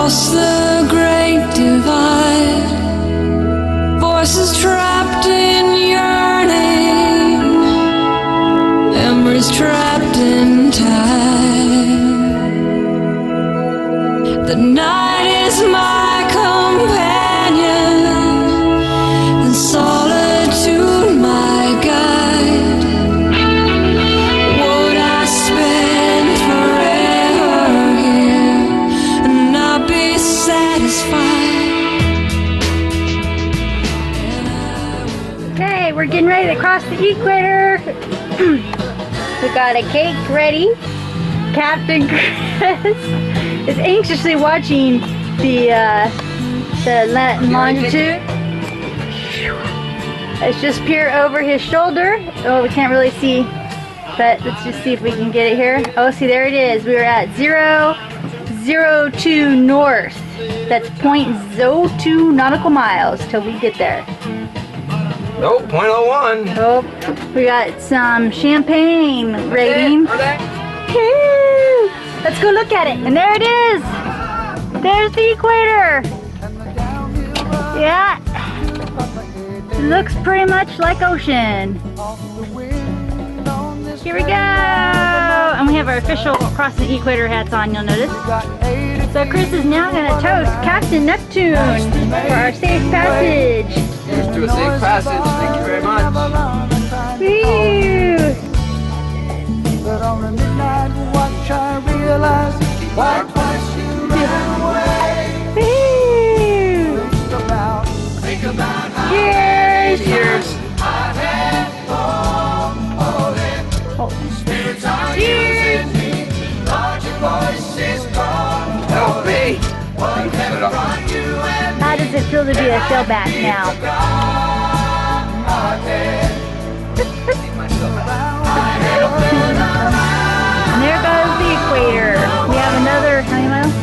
across the great divide, voices trapped in yearning, memories trapped in time. The night is my companion, and solitude my guide. Would I spend forever here and not be satisfied? Okay, we're getting ready to cross the equator. We got a cake ready. Captain Chris is anxiously watching the longitude. It's just peer over his shoulder. Oh, we can't really see, but let's just see if we can get it here. Oh, see, there it is. We are at 002 north. That's 0.02 nautical miles till we get there. Nope, 0.01. Oh, we got some champagne rating. Woo! Let's go look at it. And there it is. There's the equator. Yeah. It looks pretty much like ocean. Here we go. And we have our official crossing the equator hats on, you'll notice. So Chris is now going to toast Captain Neptune for our safe passage. Here's to a safe passage. Thank you very much. Woo! But on a midnight watch I realized why twice you ran away. Woo! Think about how Cheers! Cheers. I had fallen. Spirits are using me. Larger voices call. Help me. Whatever brought you and How does it feel to be a sailback now? And there goes the equator. We have another, how many miles?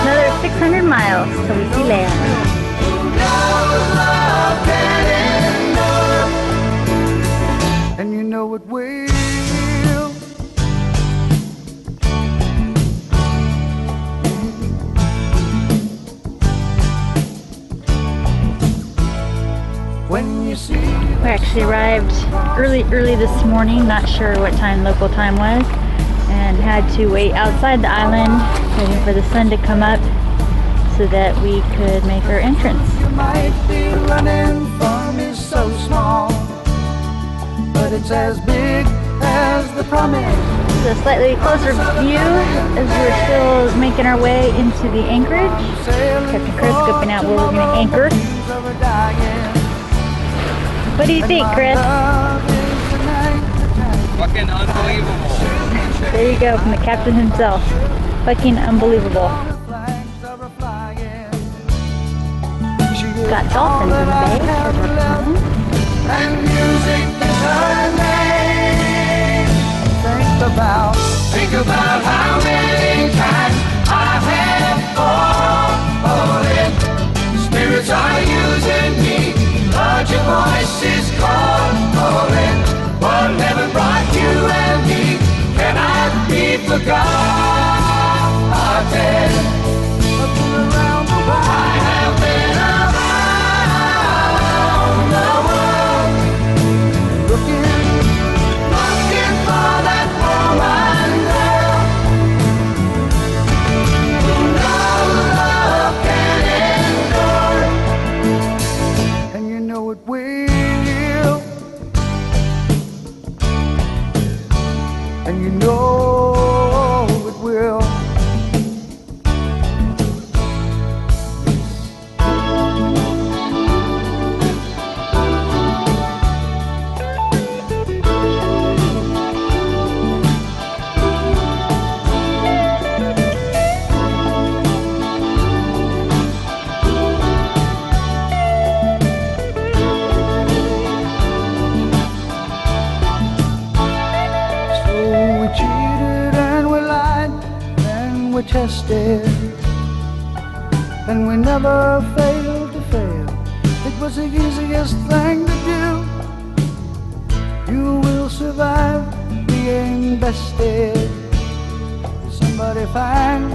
Another 600 miles till we see land. And you know it will. When you see We actually arrived early this morning, not sure what time local time was, and had to wait outside the island waiting for the sun to come up so that we could make our entrance. you might be running from is so small, but it's as big as the promise. So a slightly closer view as we're still making our way into the anchorage. Captain Chris scoping out where we're going to anchor. What do you think, Chris? Fucking unbelievable. There you go, from the captain himself. Fucking unbelievable. Got dolphins in the bay as we're coming. And music is her name. Think about how many times I have fallen. Spirits are using me. Larger voices calling. Whatever brought you and me cannot be forgotten. I have been around the world, looking for that woman girl who no love can endure. And you know it will. And you know it will. Tested, and we never failed to fail. It was the easiest thing to do. You will survive being bested. somebody fine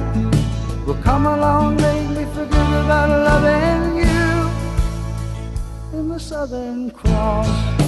will come along, make me forget about loving you. In the Southern Cross.